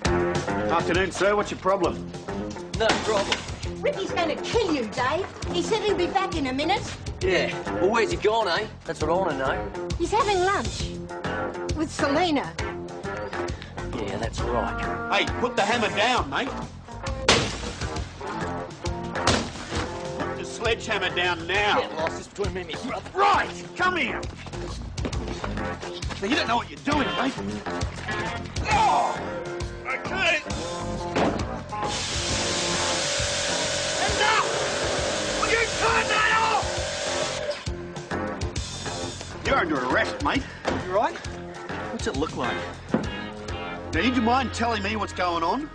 Afternoon, sir. What's your problem? No problem. Ricky's going to kill you, Dave. He said he'll be back in a minute. Yeah. Well, where's he gone, eh? That's what I want to know. He's having lunch with Selena. Yeah, that's right. Hey, put the hammer down, mate. Put the sledgehammer down now. Get lost. It's between me and my brother. Right, come here. Now, you don't know what you're doing, mate. Oh, okay. Hands up! Will you turn that off? You're under arrest, mate. You right? What's it look like? Now, do you mind telling me what's going on?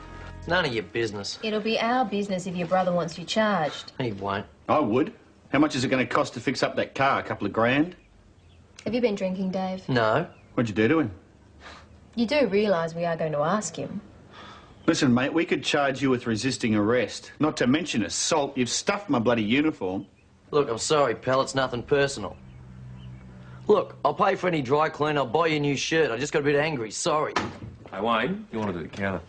None of your business. It'll be our business if your brother wants you charged. He won't. I would. How much is it going to cost to fix up that car? A couple of grand? Have you been drinking, Dave? No. What'd you do to him? You do realise we are going to ask him. Listen, mate, we could charge you with resisting arrest. Not to mention assault. You've stuffed my bloody uniform. Look, I'm sorry, pal. It's nothing personal. Look, I'll pay for any dry clean. I'll buy you a new shirt. I just got a bit angry. Sorry. Hey, Wayne, you want to do the counter?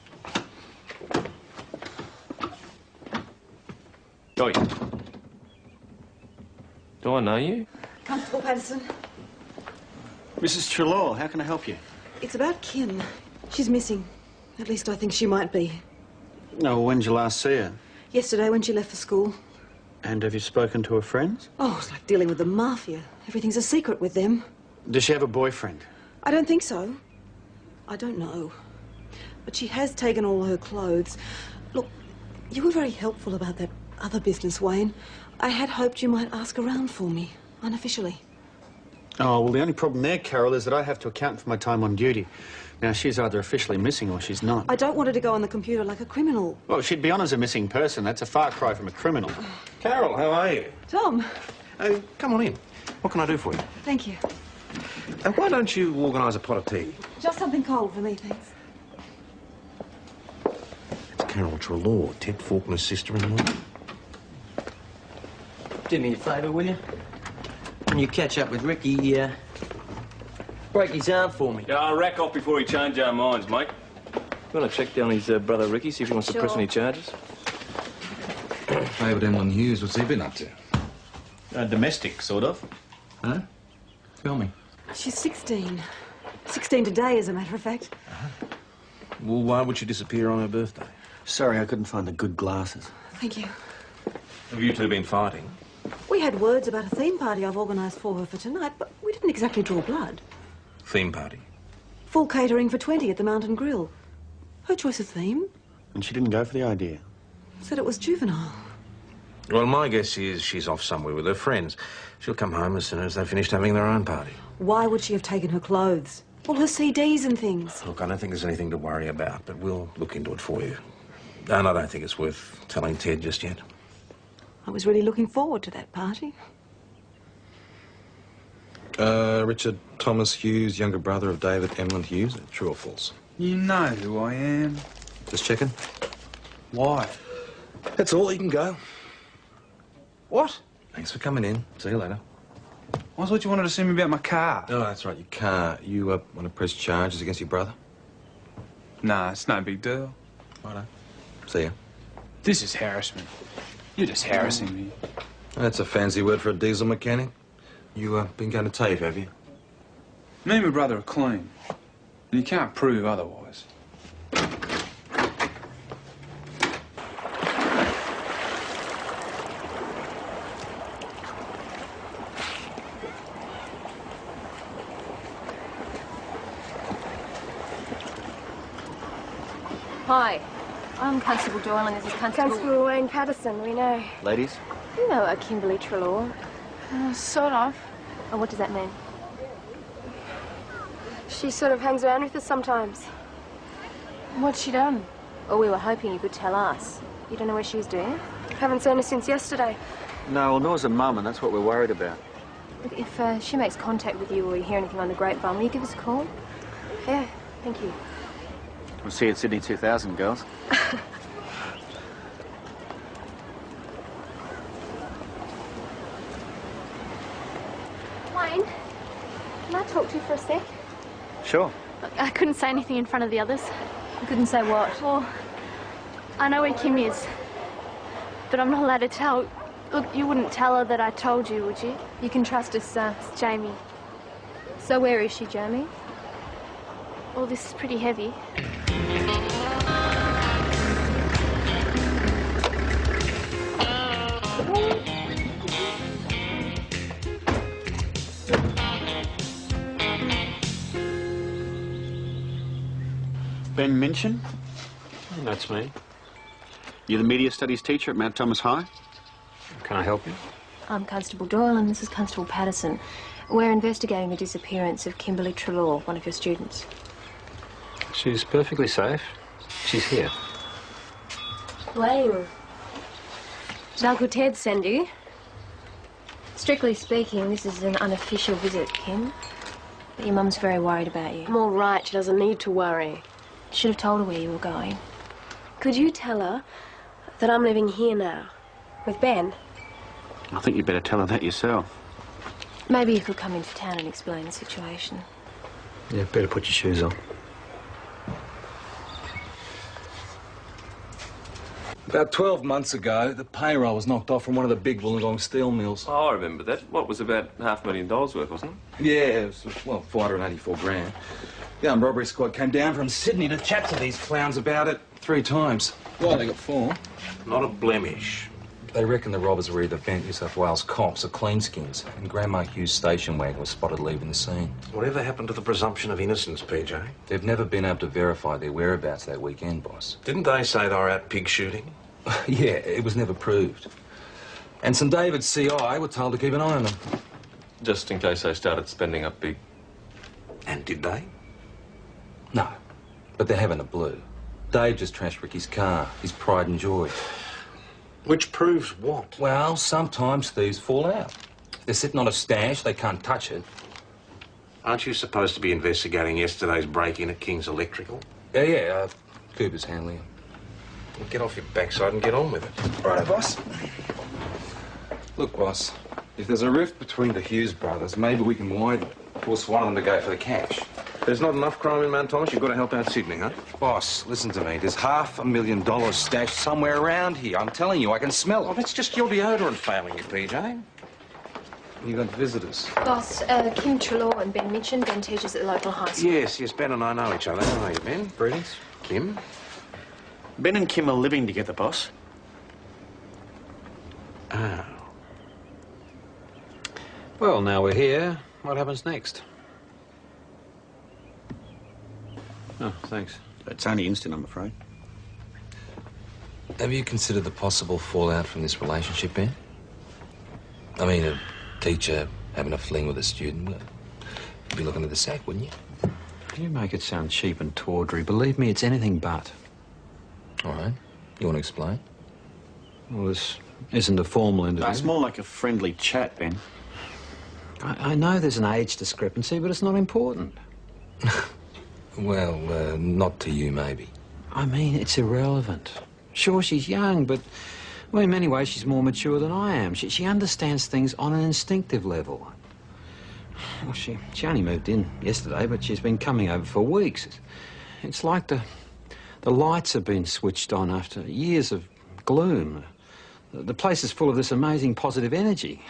Oi. Do I know you? Constable Patterson. Mrs. Trelaw, how can I help you? It's about Kim. She's missing. At least I think she might be. Oh, when did you last see her? Yesterday when she left for school. And have you spoken to her friends? Oh, it's like dealing with the mafia. Everything's a secret with them. Does she have a boyfriend? I don't think so. I don't know. But she has taken all her clothes. Look, you were very helpful about that other business, Wayne. I had hoped you might ask around for me, unofficially. Oh, well, the only problem there, Carol, is that I have to account for my time on duty. Now, she's either officially missing or she's not. I don't want her to go on the computer like a criminal. Well, she'd be on as a missing person. That's a far cry from a criminal. Carol, how are you? Tom. Oh, come on in. What can I do for you? Thank you. And why don't you organise a pot of tea? Just something cold for me, thanks. It's Carol Trelaw, Ted Faulkner's sister-in-law. Do me a favour, will you? When you catch up with Ricky, break his arm for me. Yeah, I'll rack off before he change our minds, mate. You want to check down his brother Ricky, see if he wants to press any charges? Favourite Emlyn Hughes, what's he been up to? Domestic, sort of. Huh? Tell me. She's 16. 16 today, as a matter of fact. Well, why would she disappear on her birthday? Sorry, I couldn't find the good glasses. Thank you. Have you two been fighting? We had words about a theme party I've organised for her for tonight, but we didn't exactly draw blood. Theme party? Full catering for 20 at the Mountain Grill. Her choice of theme. And she didn't go for the idea. Said it was juvenile. Well, my guess is she's off somewhere with her friends. She'll come home as soon as they've finished having their own party. Why would she have taken her clothes? All her CDs and things. Look, I don't think there's anything to worry about, but we'll look into it for you. And I don't think it's worth telling Ted just yet. I was really looking forward to that party. Richard Thomas Hughes, younger brother of David Emlyn Hughes. True or false? You know who I am. Just checking. Why? That's all. You can go. What? Thanks for coming in. See you later. I thought you wanted to see me about my car. Oh, that's right. You can't. You want to press charges against your brother? Nah, it's no big deal. Righto. See ya. This is harassment. You're just harassing me. That's a fancy word for a diesel mechanic. You been going to TAFE, have you? Me and my brother are clean. And you can't prove otherwise. Hi, I'm Constable Doyle and this is Constable Wayne Patterson, we know. Ladies? You know Kimberly Trelaw. Sort of. Oh, what does that mean? She sort of hangs around with us sometimes. What's she done? Oh, we were hoping you could tell us. You don't know where she was doing? Haven't seen her since yesterday. No, well, nor's a mum, and that's what we're worried about. Look, if she makes contact with you or you hear anything on the grapevine, will you give us a call? Yeah. Thank you. We'll see you at Sydney 2000, girls. Wayne, can I talk to you for a sec? Sure. Look, I couldn't say anything in front of the others. You couldn't say what? Well, I know where Kim is, but I'm not allowed to tell. Look, you wouldn't tell her that I told you, would you? You can trust us, It's Jamie. So where is she, Jamie? Well, this is pretty heavy. Ben Minchin? That's me. You're the media studies teacher at Mount Thomas High? Can I help you? I'm Constable Doyle and this is Constable Patterson. We're investigating the disappearance of Kimberly Trelaw, one of your students. She's perfectly safe. She's here. Wayne. Did Uncle Ted send you? Strictly speaking, this is an unofficial visit, Kim. But your mum's very worried about you. I'm all right. She doesn't need to worry. Should have told her where you were going. Could you tell her that I'm living here now, with Ben? I think you better tell her that yourself. Maybe you could come into town and explain the situation. Yeah, better put your shoes on. About 12 months ago, the payroll was knocked off from one of the big Wollongong steel mills. Oh, I remember that. What was about $500,000 worth, wasn't it? Yeah, it was, well, 484 grand. The armed robbery squad came down from Sydney to chat to these clowns about it 3 times. Well, they got 4. Not a blemish. They reckon the robbers were either bent New South Wales cops or cleanskins, and Grandma Hughes' station wagon was spotted leaving the scene. Whatever happened to the presumption of innocence, PJ? They've never been able to verify their whereabouts that weekend, boss. Didn't they say they were out pig shooting? Yeah, it was never proved. And St David's CI were told to keep an eye on them. Just in case they started spending up big. And did they? No, but they're having a blue. Dave just trashed Ricky's car, his pride and joy. Which proves what? Well, sometimes thieves fall out. If they're sitting on a stash, they can't touch it. Aren't you supposed to be investigating yesterday's break-in at King's Electrical? Yeah, Cooper's handling it. Well, get off your backside and get on with it. Right, boss. Look, boss, if there's a rift between the Hughes brothers, maybe we can widen it. Force one of them to go for the cash. There's not enough crime in Mount Thomas. You've got to help out Sydney, huh? Boss, listen to me. There's $500,000 stashed somewhere around here. I'm telling you, I can smell Oh, it. that's just your deodorant failing you, PJ. You got visitors. Boss, Kim Trelaw and Ben Minchin. Ben teaches at the local high school. Yes, Ben and I know each other. How are you, Ben? Greetings. Kim? Ben and Kim are living together, boss. Oh. Well, now we're here. What happens next? Oh, thanks. It's only instant, I'm afraid. Have you considered the possible fallout from this relationship, Ben? I mean, a teacher having a fling with a student. You'd be looking at the sack, wouldn't you? You make it sound cheap and tawdry. Believe me, it's anything but. All right. You want to explain? Well, this isn't a formal interview. It's more like a friendly chat, Ben. I know there's an age discrepancy, but it's not important. Well, not to you, maybe. I mean, it's irrelevant. Sure, she's young, but well, in many ways, she's more mature than I am. She understands things on an instinctive level. Well, she only moved in yesterday, but she's been coming over for weeks. It's like the lights have been switched on after years of gloom. The place is full of this amazing positive energy.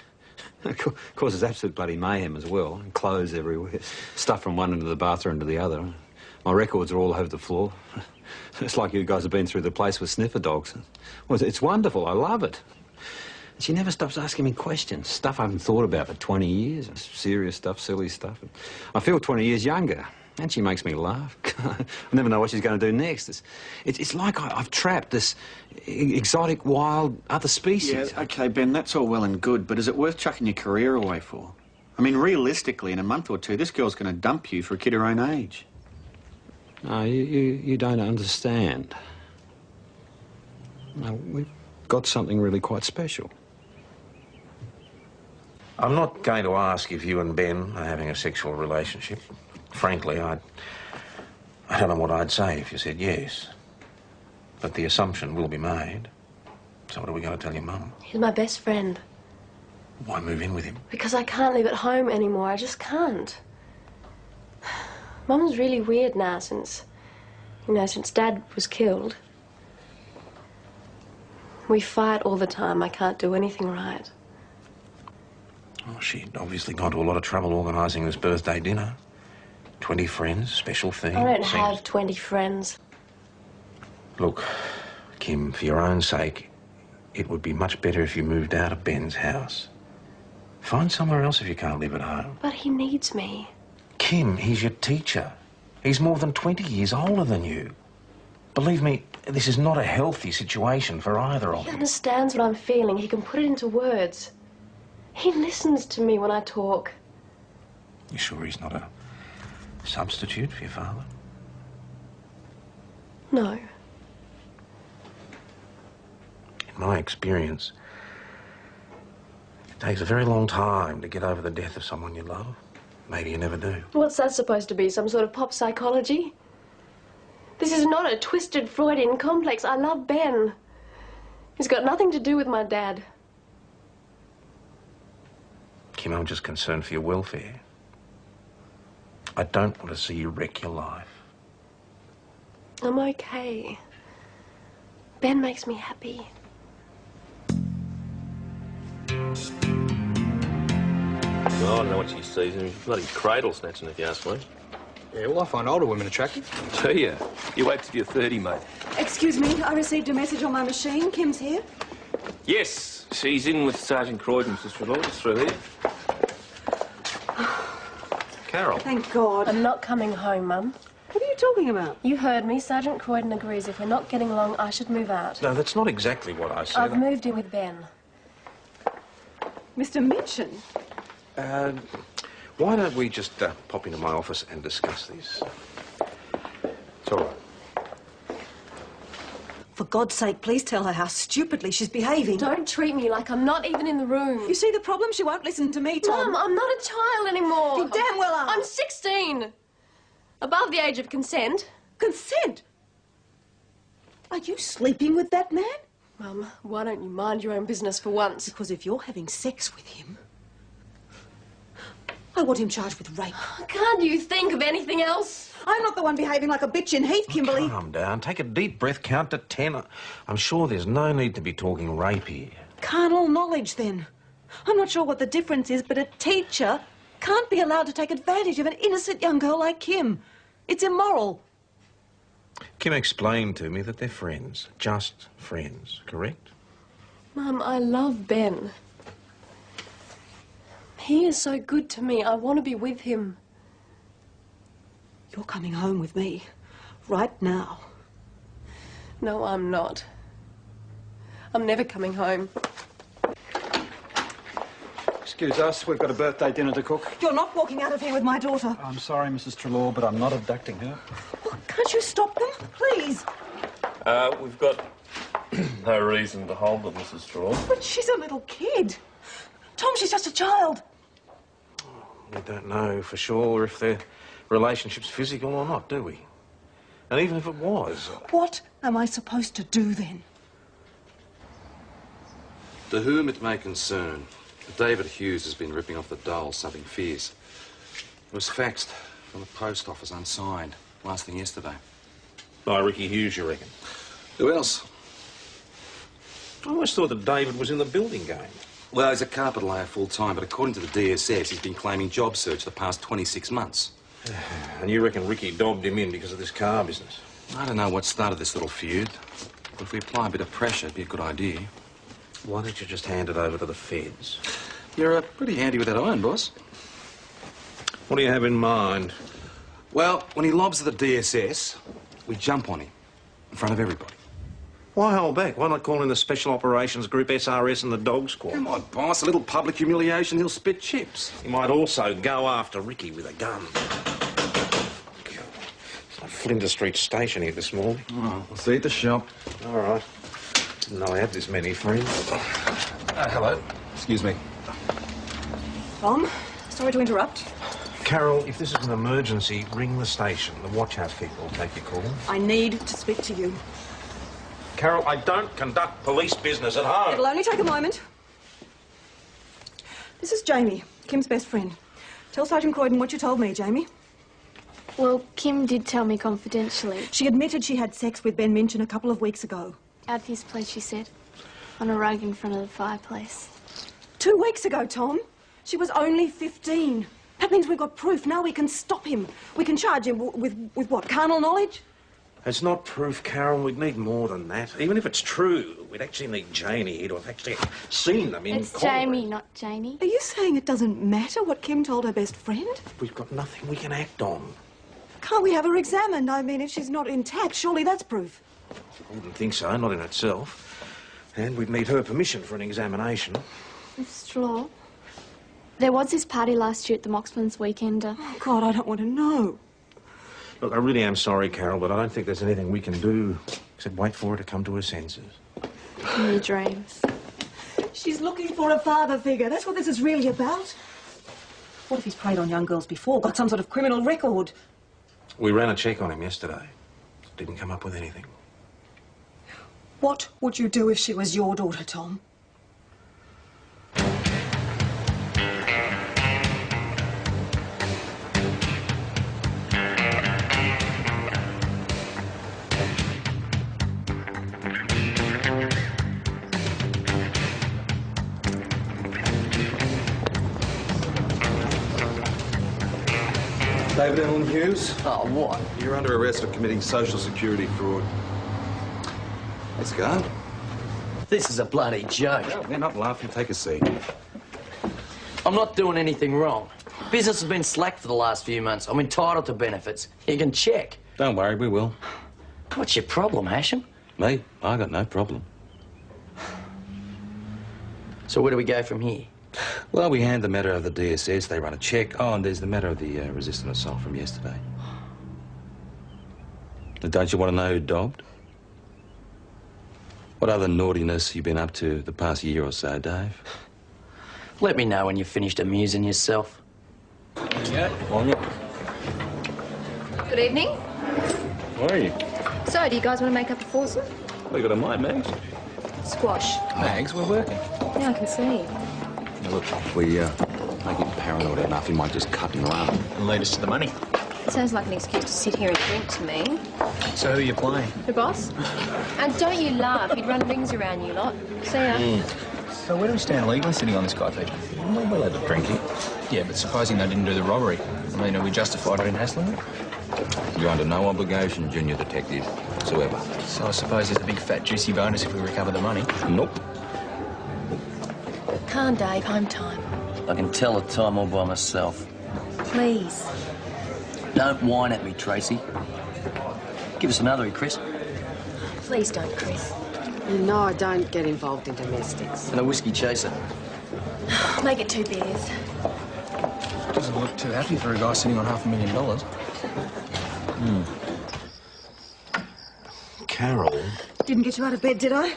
It causes absolute bloody mayhem as well. And clothes everywhere. Stuff from one end of the bathroom to the other. My records are all over the floor. It's like you guys have been through the place with sniffer dogs. Well, it's wonderful. I love it. She never stops asking me questions. Stuff I haven't thought about for 20 years. Serious stuff, silly stuff. I feel 20 years younger. And she makes me laugh. I never know what she's going to do next. It's like I've trapped this exotic, wild, other species. Yeah, OK, Ben, that's all well and good, but is it worth chucking your career away for? I mean, realistically, in a month or two, this girl's going to dump you for a kid her own age. No, you don't understand. No, we've got something really quite special. I'm not going to ask if you and Ben are having a sexual relationship. Frankly, I don't know what I'd say if you said yes. But the assumption will be made. So what are we going to tell your mum? He's my best friend. Why move in with him? Because I can't live at home anymore. I just can't. Mum's really weird now since You know, since Dad was killed, we fight all the time. I can't do anything right. Oh, she'd obviously gone to a lot of trouble organising this birthday dinner. 20 friends, special theme. I don't have 20 friends. Look, Kim, for your own sake, it would be much better if you moved out of Ben's house. Find somewhere else if you can't live at home. But he needs me. Kim, he's your teacher. He's more than 20 years older than you. Believe me, this is not a healthy situation for either of He you. understands what I'm feeling. He can put it into words. He listens to me when I talk. You sure he's not a substitute for your father? No. In my experience, it takes a very long time to get over the death of someone you love. Maybe you never do. What's that supposed to be? Some sort of pop psychology? This is not a twisted Freudian complex. I love Ben. He's got nothing to do with my dad. Kim, I'm just concerned for your welfare. I don't want to see you wreck your life. I'm okay. Ben makes me happy. Well, I don't know what she sees. I mean, bloody cradle snatching, if you ask me. Yeah, well, I find older women attractive. Do you? You wait till you're 30, mate. Excuse me, I received a message on my machine. Kim's here. Yes, she's in with Sergeant Croydon, sister-in-law, just through here. Carol. Thank God. I'm not coming home, Mum. What are you talking about? You heard me. Sergeant Croydon agrees if we're not getting along, I should move out. No, that's not exactly what I said. I've moved in with Ben. Mr. Minchin? Why don't we just pop into my office and discuss this? It's all right. For God's sake, please tell her how stupidly she's behaving. Don't treat me like I'm not even in the room. You see the problem? She won't listen to me, Tom. Mum, I'm not a child anymore. You damn well are. I'm 16. Above the age of consent. Consent? Are you sleeping with that man? Mum, why don't you mind your own business for once? Because if you're having sex with him, I want him charged with rape. Can't you think of anything else? I'm not the one behaving like a bitch in Heath, Kimberly. Calm down. Take a deep breath. Count to 10. I'm sure there's no need to be talking rape here. Carnal knowledge, then. I'm not sure what the difference is, but a teacher can't be allowed to take advantage of an innocent young girl like Kim. It's immoral. Kim explained to me that they're friends. Just friends, correct? Mum, I love Ben. He is so good to me. I want to be with him. You're coming home with me. Right now. No, I'm not. I'm never coming home. Excuse us, we've got a birthday dinner to cook. You're not walking out of here with my daughter. I'm sorry, Mrs. Trelaw, but I'm not abducting her. Well, can't you stop them, please? We've got no reason to hold them, Mrs. Straw. But she's a little kid. Tom, she's just a child. We don't know for sure if their relationship's physical or not, do we? And even if it was... What am I supposed to do then? To whom it may concern, David Hughes has been ripping off the dole something fierce. It was faxed from the post office unsigned last thing yesterday. By Ricky Hughes, you reckon? Who else? I always thought that David was in the building game. Well, he's a carpet layer full-time, but according to the DSS, he's been claiming job search the past 26 months. And you reckon Ricky dobbed him in because of this car business? I don't know what started this little feud, but if we apply a bit of pressure, it'd be a good idea. Why don't you just hand it over to the feds? You're pretty handy with that iron, boss. What do you have in mind? Well, when he lobs the DSS, we jump on him in front of everybody. Why hold back? Why not call in the Special Operations Group, SRS and the Dog Squad? Come on, boss. A little public humiliation, he'll spit chips. He might also go after Ricky with a gun. It's like Flinders Street Station here this morning. Oh, we'll see you at the shop. All right. Didn't know I had this many friends. Hello. Excuse me. Tom, sorry to interrupt. Carol, if this is an emergency, ring the station. The watch house people will take your call. I need to speak to you. Carol, I don't conduct police business at home. It'll only take a moment. This is Jamie, Kim's best friend. Tell Sergeant Croydon what you told me, Jamie. Well, Kim did tell me confidentially. She admitted she had sex with Ben Minchin a couple of weeks ago. Out of his place, she said. On a rug in front of the fireplace. 2 weeks ago, Tom. She was only 15. That means we've got proof. Now we can stop him. We can charge him with what, carnal knowledge? It's not proof, Carol. We'd need more than that. Even if it's true, we'd actually need Janie here to have actually seen them in It's court. Jamie, not Janie. Are you saying it doesn't matter what Kim told her best friend? We've got nothing we can act on. Can't we have her examined? I mean, if she's not intact, surely that's proof. I wouldn't think so, not in itself. And we'd need her permission for an examination. Mr. Law, there was this party last year at the Moxman's Weekender. Oh, God, I don't want to know. Look, I really am sorry, Carol, but I don't think there's anything we can do except wait for her to come to her senses. In your dreams. She's looking for a father figure. That's what this is really about. What if he's preyed on young girls before? Got some sort of criminal record? We ran a check on him yesterday. Didn't come up with anything. What would you do if she was your daughter, Tom? David Allen Hughes. Oh, what? You're under arrest for committing social security fraud. Let's go. This is a bloody joke. No, we're not laughing. Take a seat. I'm not doing anything wrong. Business has been slack for the last few months. I'm entitled to benefits. You can check. Don't worry, we will. What's your problem, Hashem? Me? I got no problem. So where do we go from here? Well, we hand the matter of the DSS, they run a check. Oh, and there's the matter of the resistant assault from yesterday. Now, don't you want to know who dobbed? What other naughtiness have you been up to the past year or so, Dave? Let me know when you've finished amusing yourself. Yeah, on you. Good evening. How are you? So, do you guys want to make up a foursome? What you got in mind, Mags? Squash. Mags, we're working. Yeah, I can see. Now, look, if we make him paranoid enough, he might just cut and run. And lead us to the money. It sounds like an excuse to sit here and drink to me. So who are you playing? The boss? And don't you laugh, he'd run rings around you lot. See ya. So where do we stand legally sitting on this guy, Pete? We're allowed to drink it. Yeah, but supposing they didn't do the robbery. I mean, are we justified in hassling them? You're under no obligation, Junior Detective, whatsoever. So I suppose there's a big fat juicy bonus if we recover the money. Nope. Calm, Dave, home time. I can tell the time all by myself. Please. Don't whine at me, Tracy. Give us another, Chris. Please don't, Chris. You know I don't get involved in domestics. And a whiskey chaser. Make it 2 beers. Doesn't look too happy for a guy sitting on $500,000. Carol. Didn't get you out of bed, did I?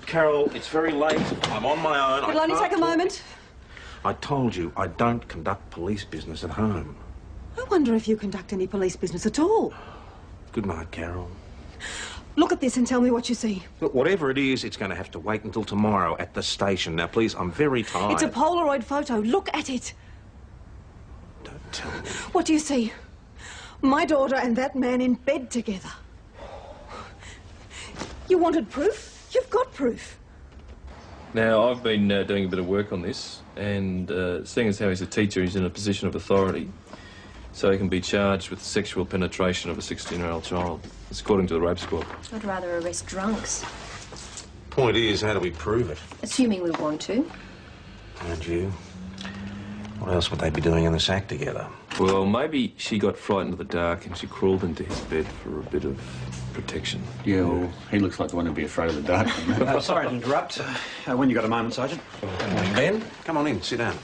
Carol, it's very late. I'm on my own. It'll only take a moment. I told you I don't conduct police business at home. I wonder if you conduct any police business at all. Good night, Carol. Look at this and tell me what you see. Look, whatever it is, it's going to have to wait until tomorrow at the station. Now, please, I'm very tired. It's a Polaroid photo. Look at it. Don't tell me. What do you see? My daughter and that man in bed together. You wanted proof? You've got proof. Now, I've been doing a bit of work on this, and seeing as how he's a teacher, he's in a position of authority, so he can be charged with sexual penetration of a 16-year-old child. It's according to the rape squad. I'd rather arrest drunks. Point is, how do we prove it? Assuming we want to. And you? What else would they be doing in the sack together? Well, maybe she got frightened of the dark and she crawled into his bed for a bit of protection. Yeah, well, he looks like the one who'd be afraid of the dark. Sorry to interrupt. When you got a moment, Sergeant? Good morning, Ben. Come on in, sit down.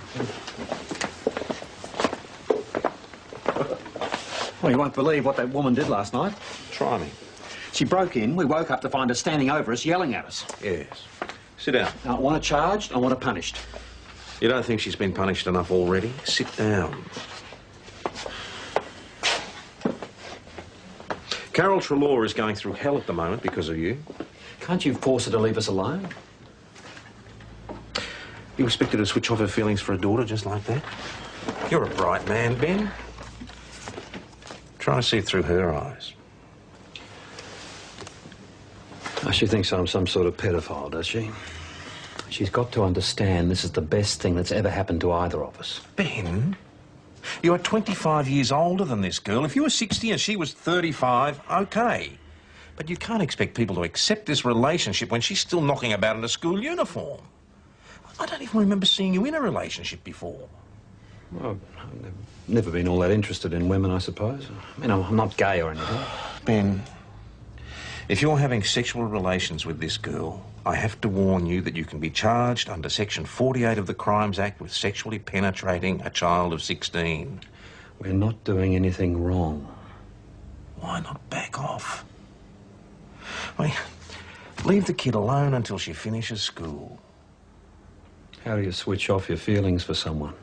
Well, you won't believe what that woman did last night. Try me. She broke in. We woke up to find her standing over us, yelling at us. Yes. Sit down. I want her charged. I want her punished. You don't think she's been punished enough already? Sit down. Carol Trelaw is going through hell at the moment because of you. Can't you force her to leave us alone? You expect her to switch off her feelings for a daughter just like that? You're a bright man, Ben. Try to see through her eyes. Oh, she thinks I'm some sort of pedophile, does she? She's got to understand this is the best thing that's ever happened to either of us. Ben, you are 25 years older than this girl. If you were 60 and she was 35, OK. But you can't expect people to accept this relationship when she's still knocking about in a school uniform. I don't even remember seeing you in a relationship before. Well, I've never been all that interested in women, I suppose. I mean, I'm not gay or anything. Ben, if you're having sexual relations with this girl, I have to warn you that you can be charged under Section 48 of the Crimes Act with sexually penetrating a child of 16. We're not doing anything wrong. Why not back off? I mean, leave the kid alone until she finishes school. How do you switch off your feelings for someone?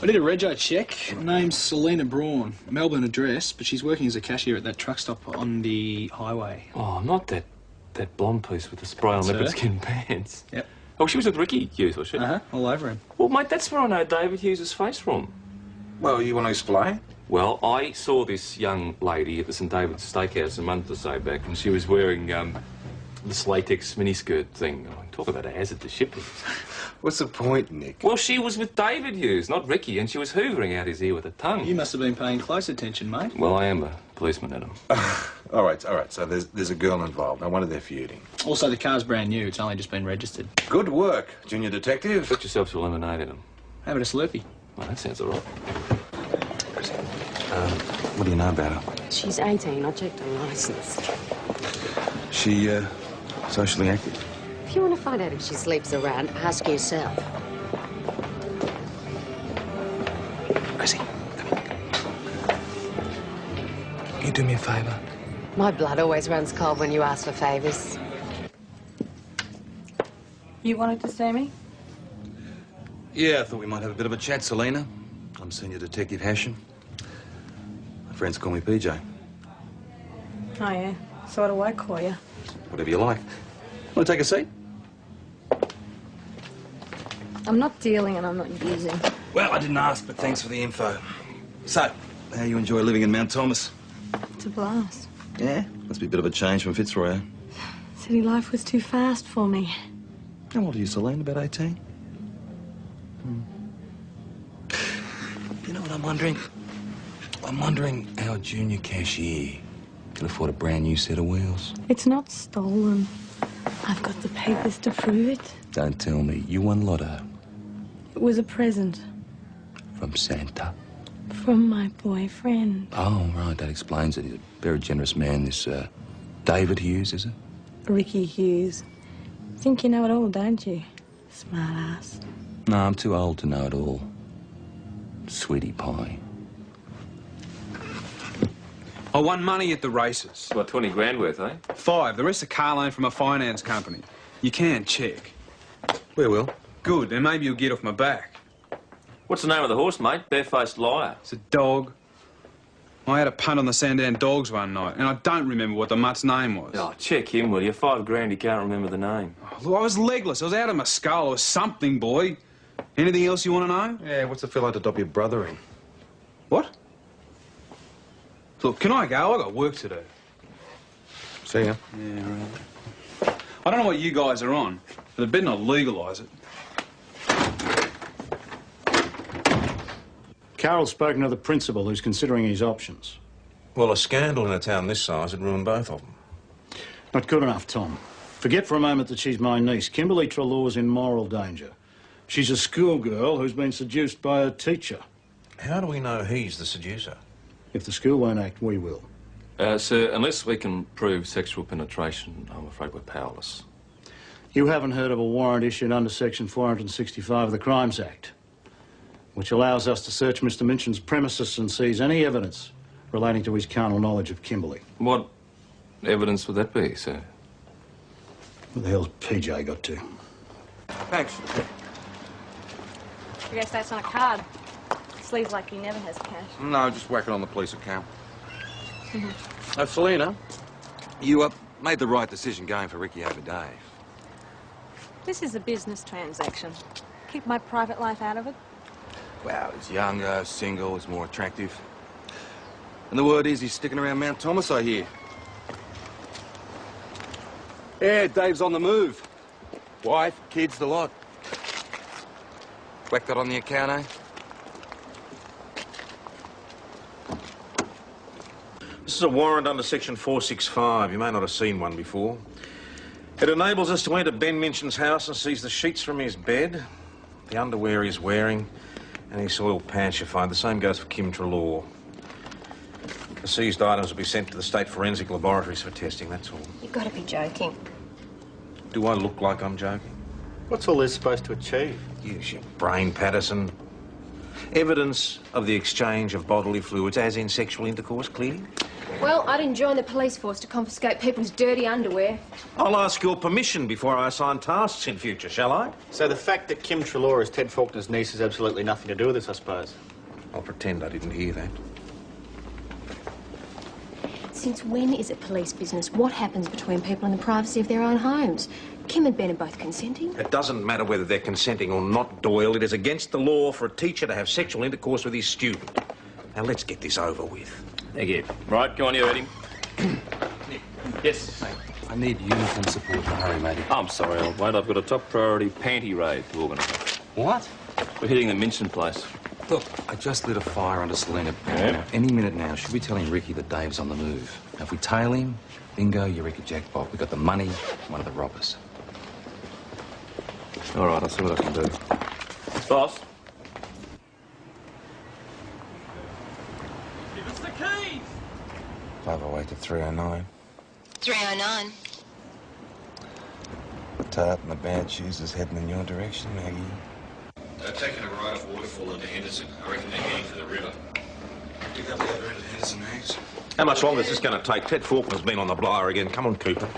I did a rego check. Name's Selena Braun. Melbourne address, but she's working as a cashier at that truck stop on the highway. Oh, not that blonde piece with the spray on leopard skin pants. Yep. Oh, she was with Ricky Hughes, was she? Uh-huh, all over him. Well, mate, that's where I know David Hughes' face from. Well, you want to explain? Well, I saw this young lady at the St David's Steakhouse a month or so back, and she was wearing this latex miniskirt thing. Oh, talk about a hazard to shipping. What's the point, Nick? Well, she was with David Hughes, not Ricky, and she was hoovering out his ear with her tongue. You must have been paying close attention, mate. Well, I am a policeman, Adam. All right. So there's a girl involved. No wonder they're feuding. Also, the car's brand new. It's only just been registered. Good work, Junior Detective. Put yourself to lemonade, Adam. How about a Slurpee? Well, that sounds all right. What do you know about her? She's 18. I checked her licence. She, socially active? If you want to find out if she sleeps around, ask yourself. Rosie, come on. Can you do me a favour? My blood always runs cold when you ask for favours. You wanted to see me? Yeah, I thought we might have a bit of a chat, Selena. I'm Senior Detective Hasham. My friends call me PJ. Oh, yeah. So what do I call you? Whatever you like. Want to take a seat? I'm not dealing and I'm not using. Well, I didn't ask, but thanks for the info. So, how you enjoy living in Mount Thomas? It's a blast. Yeah? Must be a bit of a change from Fitzroy. City life was too fast for me. How old are you, Selene? About 18? You know what I'm wondering? I'm wondering how a junior cashier can afford a brand new set of wheels. It's not stolen. I've got the papers to prove it. Don't tell me. You won lotto. It was a present From Santa. from my boyfriend. Oh, right. That explains it. He's a very generous man, this, David Hughes, is it? Ricky Hughes. Think you know it all, don't you? Smart ass. No, I'm too old to know it all. Sweetie pie. I won money at the races. What, 20 grand worth, eh? 5. The rest a car loan from a finance company. You can check. We will. Good, then maybe you'll get off my back. What's the name of the horse, mate? Barefaced liar. It's a dog. I had a punt on the Sandown Dogs one night, and I don't remember what the mutt's name was. Oh, check him, will you? 5 grand, he can't remember the name. Oh, look, I was legless. I was out of my skull. I was something, boy. Anything else you want to know? Yeah, what's the fella to adopt your brother in? What? Look, can I go? I got work to do. See ya. Yeah, right. I don't know what you guys are on, but they better not legalise it. Carroll's spoken to the principal, who's considering his options. Well, a scandal in a town this size would ruin both of them. Not good enough, Tom. Forget for a moment that she's my niece. Kimberly Treloar's in moral danger. She's a schoolgirl who's been seduced by her teacher. How do we know he's the seducer? If the school won't act, we will. Sir, unless we can prove sexual penetration, I'm afraid we're powerless. You haven't heard of a warrant issued under Section 465 of the Crimes Act, which allows us to search Mr. Minchin's premises and seize any evidence relating to his carnal knowledge of Kimberly. What evidence would that be, sir? Where the hell's PJ got to? Thanks. I guess that's on a card. Sleeves like he never has cash. No, just whack it on the police account. Selena, you made the right decision going for Ricky over Dave. This is a business transaction. Keep my private life out of it. Well, he's younger, single, he's more attractive. And the word is he's sticking around Mount Thomas, I hear. Yeah, Dave's on the move. Wife, kids, the lot. Whack that on the account, eh? This is a warrant under Section 465. You may not have seen one before. It enables us to enter Ben Minchin's house and seize the sheets from his bed, the underwear he's wearing, and his soiled pants you find. The same goes for Kim Treloar. The seized items will be sent to the state forensic laboratories for testing, that's all. You've got to be joking. Do I look like I'm joking? What's all this supposed to achieve? Use your brain, Patterson. Evidence of the exchange of bodily fluids, as in sexual intercourse, clearly? Well, I didn't join the police force to confiscate people's dirty underwear. I'll ask your permission before I assign tasks in future, shall I? So the fact that Kim Treloar is Ted Faulkner's niece has absolutely nothing to do with this, I suppose? I'll pretend I didn't hear that. Since when is it police business? What happens between people in the privacy of their own homes? Kim and Ben are both consenting. It doesn't matter whether they're consenting or not, Doyle. It is against the law for a teacher to have sexual intercourse with his student. Now, let's get this over with. Thank you. Right, go on, you heard him. Yes. I need uniform support in a hurry, matey. I'm sorry, old mate. I've got a top priority panty raid to organise. What? We're hitting the Minchin place. Look, I just lit a fire under Selena. Yeah. Any minute now, should be telling Ricky that Dave's on the move. Now, if we tail him, bingo, Eureka jackpot. We got the money, one of the robbers. All right, I'll see what I can do. Boss? Give us the keys! 508 to 309. 309. The tart and the bad shoes is heading in your direction, Maggie. They're taking a ride up Waterfall into Henderson. I reckon they're heading for the river. Pick up the other end of Henderson, Mags. How much longer is this going to take? Ted Faulkner's been on the blower again. Come on, Cooper.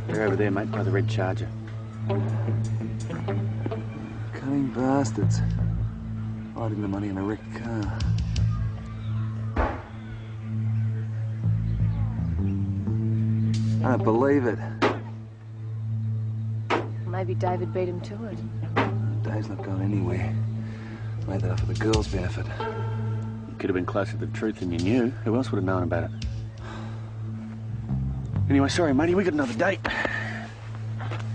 They're over there, mate, by the red Charger. Cunning bastards. Hiding the money in a wrecked car. I don't believe it. Maybe David beat him to it. Dave's not going anywhere. Made that up for the girls' benefit. You could have been closer to the truth than you knew. Who else would have known about it? Anyway, sorry, matey, we got another date.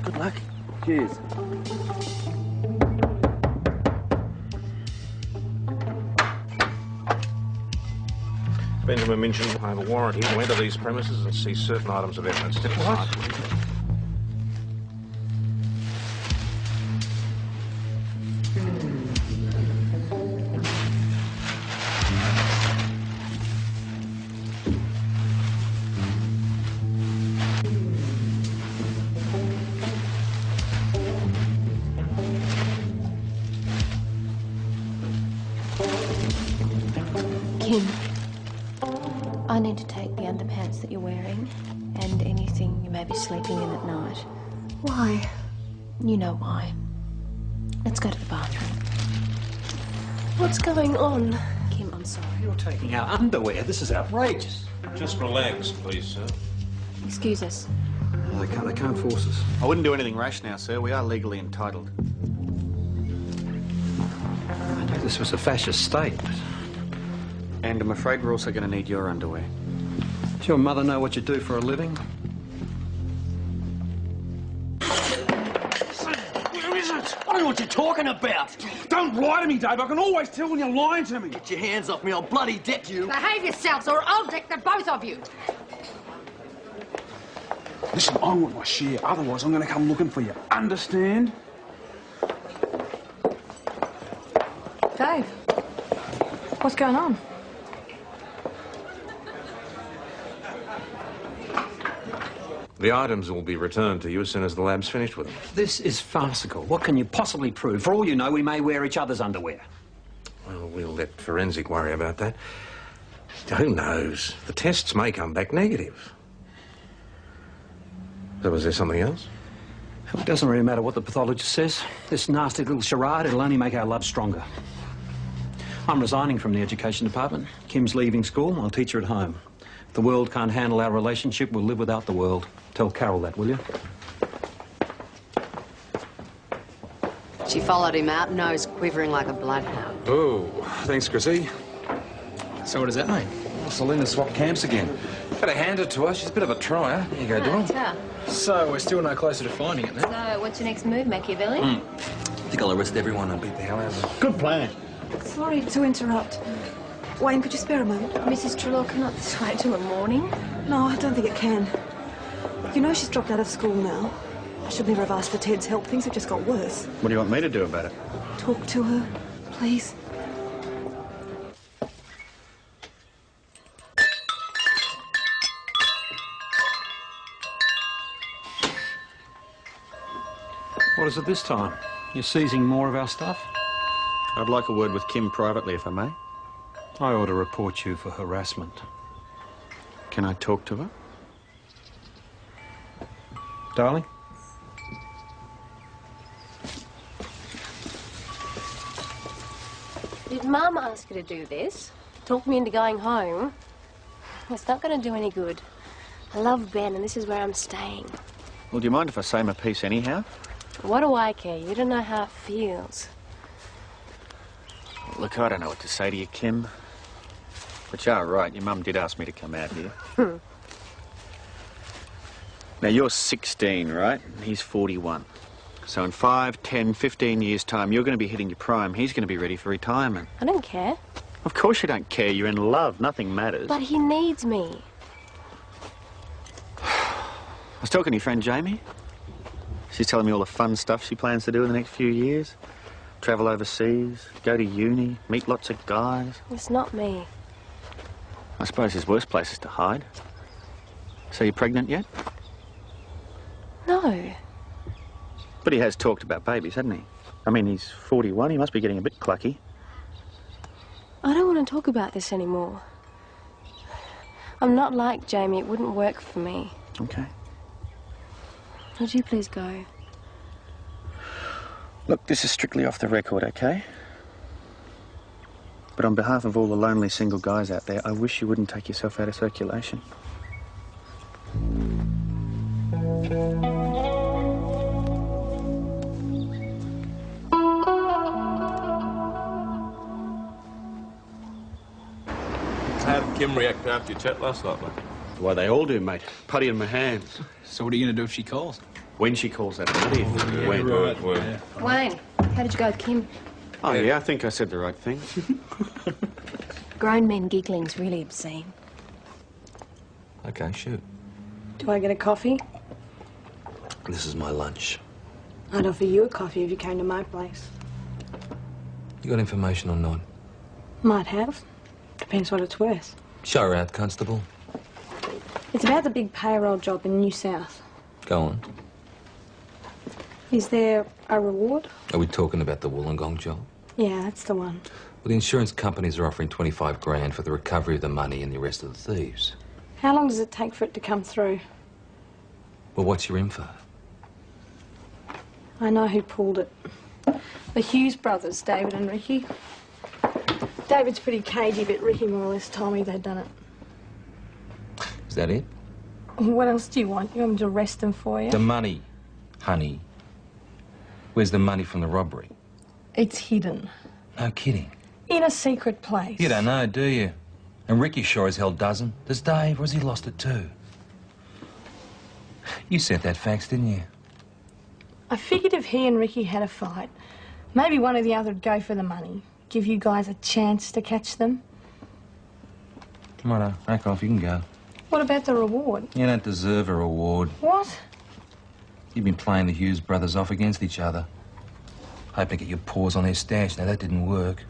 Good luck. Cheers. Benjamin Minchin, I have a warrant here to enter these premises and seize certain items of evidence. Step aside. Kim, I need to take the underpants that you're wearing and anything you may be sleeping in at night. Why? You know why. Let's go to the bathroom. What's going on? Kim, I'm sorry. You're taking our underwear. This is outrageous. Just relax, please, sir. Excuse us. No, they can't force us. I wouldn't do anything rash now, sir. We are legally entitled. I knew this was a fascist state. And I'm afraid we're also going to need your underwear. Does your mother know what you do for a living? Where is it? don't know what you're talking about. Don't lie to me, Dave. I can always tell when you're lying to me. Get your hands off me, I'll bloody deck you. Behave yourselves or I'll deck the both of you. Listen, I want my share. Otherwise, I'm going to come looking for you. Understand? Dave, what's going on? The items will be returned to you as soon as the lab's finished with them. This is farcical. What can you possibly prove? For all you know, we may wear each other's underwear. Well, we'll let forensic worry about that. Who knows? The tests may come back negative. So was there something else? It doesn't really matter what the pathologist says. This nasty little charade, it'll only make our love stronger. I'm resigning from the education department. Kim's leaving school. I'll teach her at home. If the world can't handle our relationship, we'll live without the world. Tell Carol that, will you? She followed him out, nose quivering like a bloodhound. Oh, thanks, Chrissy. So what does that mean? Well, Selena swapped camps again. Gotta hand it to her. She's a bit of a tryer. There you go, Dawn. Ta. So we're still no closer to finding it, then? So, what's your next move, Machiavelli? I think I'll arrest everyone and beat the hell out of them. Good plan. Sorry to interrupt. Wayne, could you spare a moment? Mrs. Trelaw cannot this wait till the morning. No, I don't think it can. You know she's dropped out of school now. I should never have asked for Ted's help. Things have just got worse. What do you want me to do about it? Talk to her, please. What is it this time? You're seizing more of our stuff? I'd like a word with Kim privately, if I may. I ought to report you for harassment. Can I talk to her? Darling? Did Mum ask you to do this? Talk me into going home? It's not going to do any good. I love Ben, and this is where I'm staying. Well, do you mind if I say my piece anyhow? What do I care? You don't know how it feels. Look, I don't know what to say to you, Kim. But you are right. Your mum did ask me to come out here. Now, you're 16, right? And he's 41. So in 5, 10, 15 years' time, you're going to be hitting your prime. He's going to be ready for retirement. I don't care. Of course you don't care. You're in love. Nothing matters. But he needs me. I was talking to your friend Jamie. She's telling me all the fun stuff she plans to do in the next few years. Travel overseas, go to uni, meet lots of guys. It's not me. I suppose there's worse places to hide. So you're pregnant yet? No. But he has talked about babies, hasn't he? I mean, he's 41. He must be getting a bit clucky. I don't want to talk about this anymore. I'm not like Jamie. It wouldn't work for me. Okay. Would you please go? Look, this is strictly off the record, okay? But on behalf of all the lonely single guys out there, I wish you wouldn't take yourself out of circulation. How did Kim react after your chat last night, mate? Why, they all do, mate. Putty in my hands. So what are you going to do if she calls? When she calls that, what do you think? Yeah, When? right. Wayne, how did you go with Kim? Oh, yeah, I think I said the right thing. Grown men giggling's really obscene. Okay, shoot. Do I get a coffee? This is my lunch. I'd offer you a coffee if you came to my place. You got information or not? Might have. Depends what it's worth. Show her out, Constable. It's about the big payroll job in New South. Go on. Is there a reward? Are we talking about the Wollongong job? Yeah, that's the one. Well, the insurance companies are offering 25 grand for the recovery of the money and the arrest of the thieves. How long does it take for it to come through? Well, what's your info? I know who pulled it. The Hughes brothers, David and Ricky. David's pretty cagey, but Ricky more or less told me they'd done it. Is that it? What else do you want? You want me to arrest them for you? The money, honey. Where's the money from the robbery? It's hidden. No kidding. In a secret place. You don't know, do you? And Ricky sure as hell doesn't. Does Dave, or has he lost it too? You sent that fax, didn't you? I figured if he and Ricky had a fight, maybe one or the other would go for the money. Give you guys a chance to catch them. Come on, back off. You can go. What about the reward? You don't deserve a reward. What? You've been playing the Hughes brothers off against each other. Hoping to get your paws on their stash. Now, that didn't work.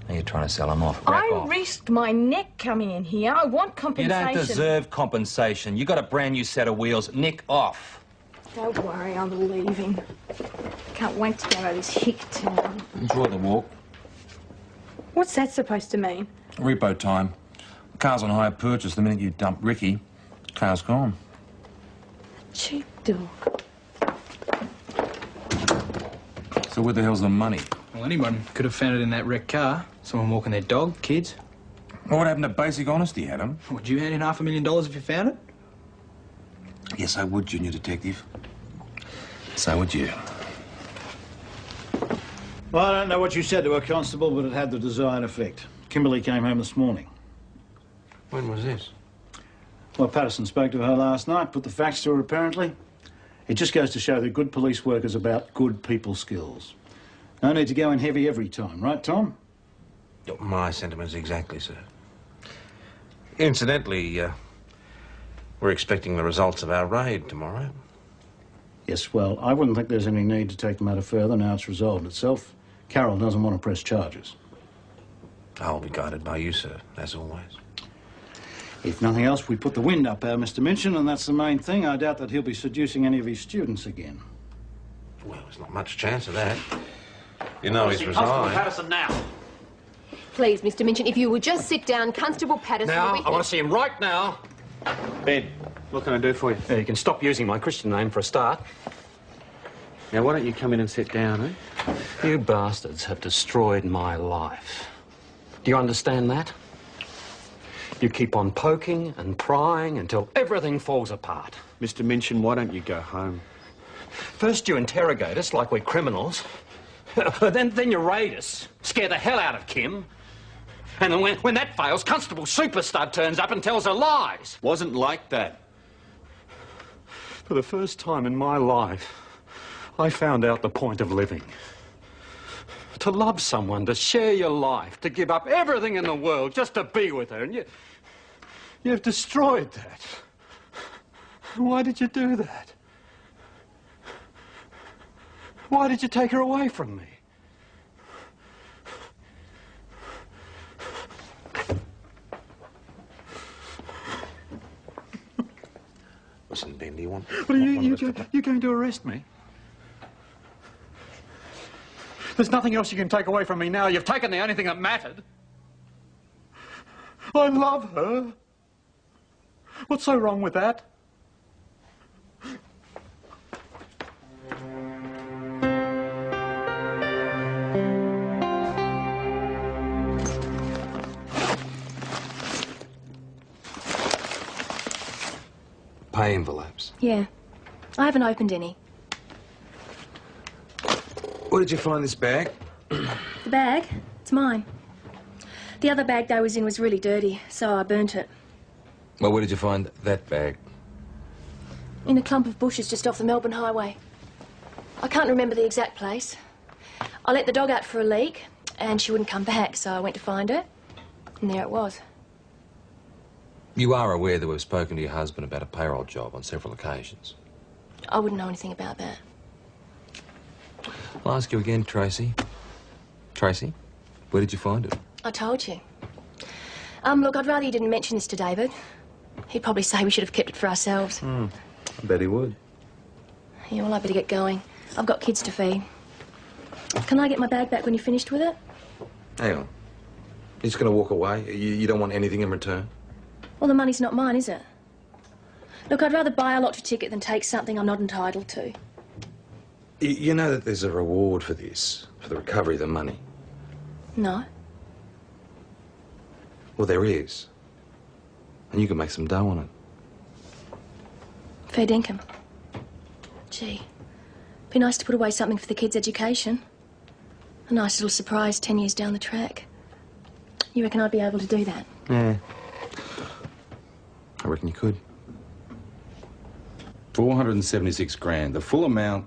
Now you're trying to sell them off. Rack I off. risked my neck coming in here. I want You compensation. don't deserve compensation. You got a brand new set of wheels. Nick off. Don't worry, I'm leaving. Can't wait to get out of this hick town. Enjoy the walk. What's that supposed to mean? Repo time. Car's on hire purchase. The minute you dump Ricky, car's gone. Cheap dog. So where the hell's the money? Well, anyone could have found it in that wrecked car. Someone walking their dog, kids. Well, what happened to basic honesty, Adam? Would you hand in $500,000 if you found it? Yes, I would, Junior Detective. So would you. Well, I don't know what you said to her, Constable, but it had the desired effect. Kimberly came home this morning. When was this? Well, Patterson spoke to her last night, put the facts to her, apparently. It just goes to show that good police work is about good people skills. No need to go in heavy every time, right, Tom? My sentiments exactly, sir. Incidentally, we're expecting the results of our raid tomorrow. Yes, well, I wouldn't think there's any need to take the matter further now it's resolved itself. Carol doesn't want to press charges. I'll be guided by you, sir, as always. If nothing else, we put the wind up our Mr. Minchin, and that's the main thing. I doubt that he'll be seducing any of his students again. Well, there's not much chance of that. You know he's Constable resigned. Patterson now. Please, Mr. Minchin, if you would just sit down, Constable Patterson... Now, will be I want to see him right now. Ben, what can I do for you? You can stop using my Christian name for a start. Now, why don't you come in and sit down, eh? You bastards have destroyed my life. Do you understand that? You keep on poking and prying until everything falls apart. Mr. Minchin, why don't you go home? First you interrogate us like we're criminals. then you raid us, scare the hell out of Kim. And then when that fails, Constable Superstar turns up and tells her lies. Wasn't like that. For the first time in my life, I found out the point of living. To love someone, to share your life, to give up everything in the world just to be with her. And you've destroyed that. Why did you do that? Why did you take her away from me? Listen, Ben, do you want... Well, you're going to arrest me? There's nothing else you can take away from me now. You've taken the only thing that mattered. I love her. What's so wrong with that? Pay envelopes. Yeah. I haven't opened any. Where did you find this bag? The bag? It's mine. The other bag they was in was really dirty, so I burnt it. Well, where did you find that bag? In a clump of bushes just off the Melbourne Highway. I can't remember the exact place. I let the dog out for a leak, and she wouldn't come back, so I went to find her, and there it was. You are aware that we've spoken to your husband about a payroll job on several occasions. I wouldn't know anything about that. I'll ask you again, Tracy. Tracy, where did you find it? I told you. Look, I'd rather you didn't mention this to David. He'd probably say we should have kept it for ourselves. I bet he would. Yeah, well, I better get going. I've got kids to feed. Can I get my bag back when you're finished with it? Hang on. You're just going to walk away? You don't want anything in return? Well, the money's not mine, is it? Look, I'd rather buy a lottery ticket than take something I'm not entitled to. You know that there's a reward for this, for the recovery of the money. No. Well, there is. And you can make some dough on it. Fair dinkum. Gee, be nice to put away something for the kids' education. A nice little surprise 10 years down the track. You reckon I'd be able to do that? Yeah. I reckon you could. 476 grand, the full amount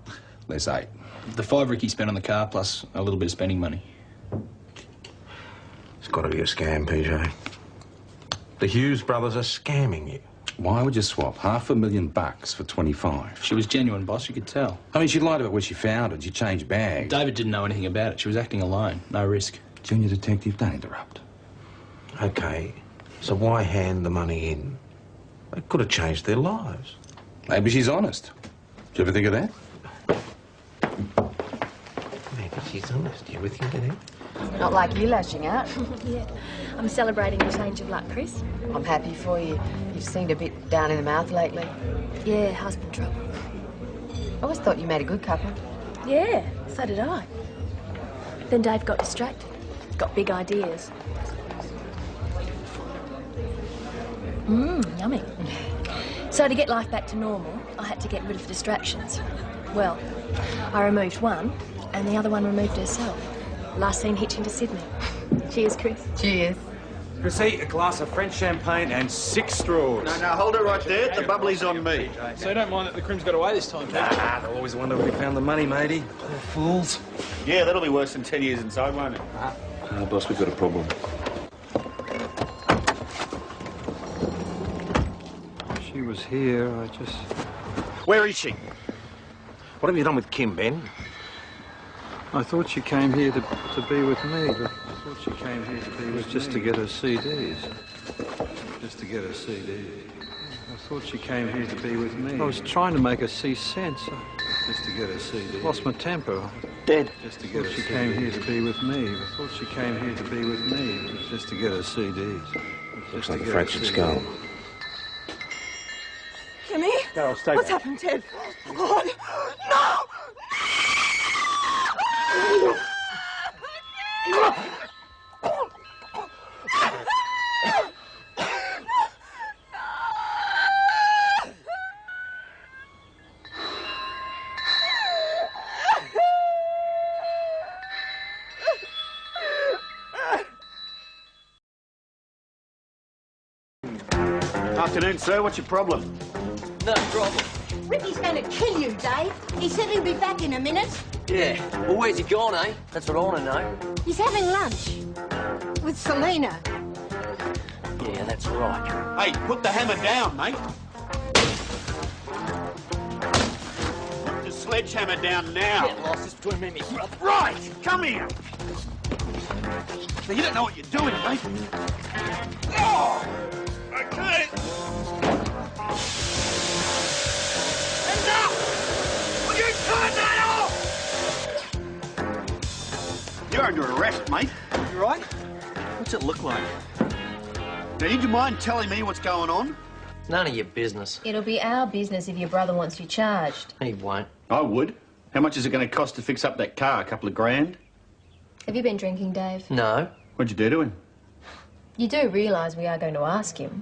There's 8. The 5 Ricky spent on the car, plus a little bit of spending money. It's got to be a scam, PJ. The Hughes brothers are scamming you. Why would you swap $500,000 for 25? She was genuine, boss, you could tell. I mean, she lied about where she found it. She changed bags. David didn't know anything about it. She was acting alone. No risk. Junior detective, don't interrupt. OK, so why hand the money in? They could have changed their lives. Maybe she's honest. Did you ever think of that? Maybe she's honest. Do you ever think of that? Not like you lashing out. Yeah. I'm celebrating a change of luck, Chris. I'm happy for you. You've seemed a bit down in the mouth lately. Yeah, husband trouble. I always thought you made a good couple. Yeah, so did I. Then Dave got distracted. Got big ideas. Yummy. So to get life back to normal, I had to get rid of the distractions. Well, I removed one, and the other one removed herself. Last seen hitching to Sydney. Cheers, Chris. Cheers. Chrissy, a glass of French champagne and 6 straws. No, hold it right there. The bubbly's on me. So you don't mind that the crim's got away this time, Kev? Ah, they'll always wonder where we found the money, matey. Poor fools. Yeah, that'll be worse than 10 years inside, won't it? Boss, we've got a problem. She was here, I just... Where is she? What have you done with Kim, Ben? I thought she came here to be with me, but I thought she came here to be with just to get her CDs. Just to get her CDs. I thought she came here to be with me. I was trying to make her see sense. Just to get her CDs. Lost my temper. Dead. Just to get her. She came here to be with me. I thought she came here to be with me, just to get her CDs. Looks like a fractured skull. Kimmy? Carol, stay What's back. happened, Ted? Oh, no! Afternoon, sir. What's your problem? No problem. Ricky's going to kill you, Dave. He said he'll be back in a minute. Yeah. Well, where's he gone, eh? That's what I want to know. He's having lunch with Selena. Yeah, that's right. Hey, put the hammer down, mate. Put the sledgehammer down now. Get lost. It's between me and me brother. Right, come here. Now, you don't know what you're doing, mate. Oh, okay. Enough! Will you turn that off? You're under arrest, mate. You right? What's it look like? Now, would you mind telling me what's going on? None of your business. It'll be our business if your brother wants you charged. He won't. I would. How much is it going to cost to fix up that car? A couple of grand? Have you been drinking, Dave? No. What'd you do to him? You do realise we are going to ask him.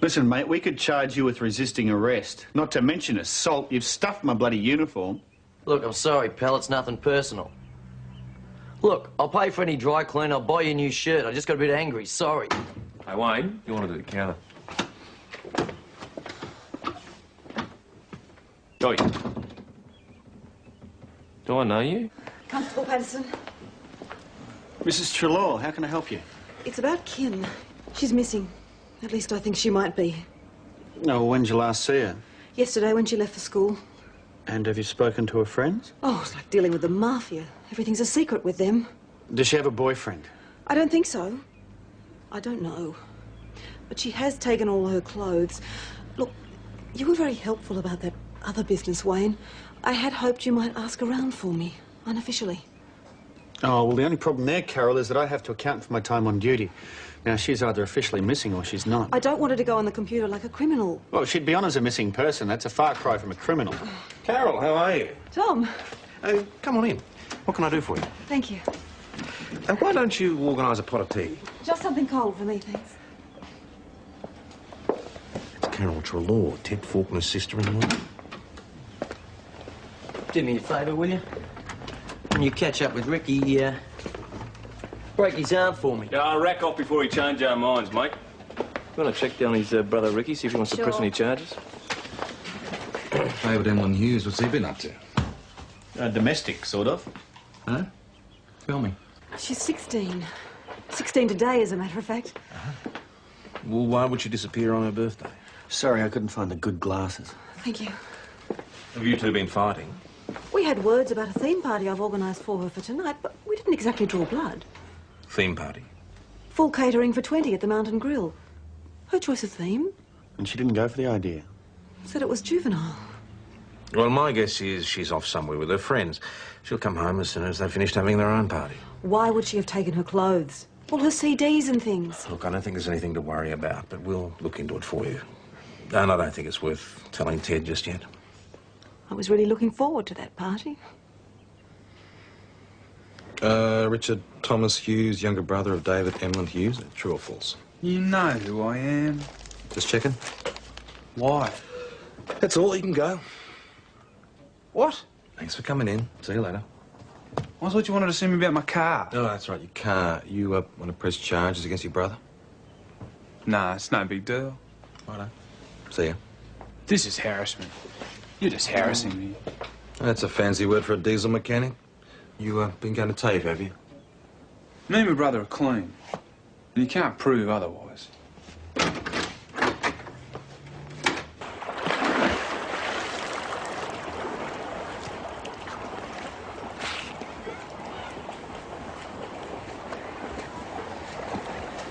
Listen, mate, we could charge you with resisting arrest. Not to mention assault. You've stuffed my bloody uniform. Look, I'm sorry, pal. It's nothing personal. Look, I'll pay for any dry clean. I'll buy you a new shirt. I just got a bit angry. Sorry. Hey, Wayne, you want to do the counter? Oi. Do I know you? Constable Patterson, Mrs. Trelaw, how can I help you? it's about Kim. She's missing. At least I think she might be. Oh, when did you last see her? Yesterday when she left for school. And have you spoken to her friends? Oh, it's like dealing with the mafia. Everything's a secret with them. Does she have a boyfriend? I don't think so. I don't know. But she has taken all her clothes. Look, you were very helpful about that other business, Wayne. I had hoped you might ask around for me, unofficially. Oh, well, the only problem there, Carol, is that I have to account for my time on duty. Now, she's either officially missing or she's not. I don't want her to go on the computer like a criminal. Well, she'd be on as a missing person. That's a far cry from a criminal. Carol, how are you? Tom. Come on in. What can I do for you? Thank you. Why don't you organise a pot of tea? Just something cold for me, thanks. It's Carol Trelaw, Ted Faulkner's sister-in-law. Do me a favour, will you? When you catch up with Ricky, break his arm for me. Yeah, I'll rack off before he changes our minds, mate. You want to check down his brother Ricky, see if he wants to press any charges? David M1 Hughes, what's he been up to? Domestic, sort of. Huh? Tell me. She's 16. 16 today, as a matter of fact. Well, why would she disappear on her birthday? Sorry, I couldn't find the good glasses. Thank you. Have you two been fighting? We had words about a theme party I've organised for her for tonight, but we didn't exactly draw blood. Theme party? Full catering for 20 at the Mountain Grill. Her choice of theme. And she didn't go for the idea? Said it was juvenile. Well, my guess is she's off somewhere with her friends. She'll come home as soon as they've finished having their own party. Why would she have taken her clothes? All her CDs and things. Look, I don't think there's anything to worry about, but we'll look into it for you. And I don't think it's worth telling Ted just yet. I was really looking forward to that party. Richard Thomas Hughes, younger brother of David Emlyn Hughes. True or false? You know who I am. Just checking. Why? That's all. You can go. What? Thanks for coming in. See you later. I thought you wanted to see me about my car. Oh, that's right. Your car. You want to press charges against your brother? Nah, it's no big deal. Righto. See ya. This is harassment. You're just harassing me. That's a fancy word for a diesel mechanic. You been going to TAFE, have you? Me and my brother are clean. And you can't prove otherwise.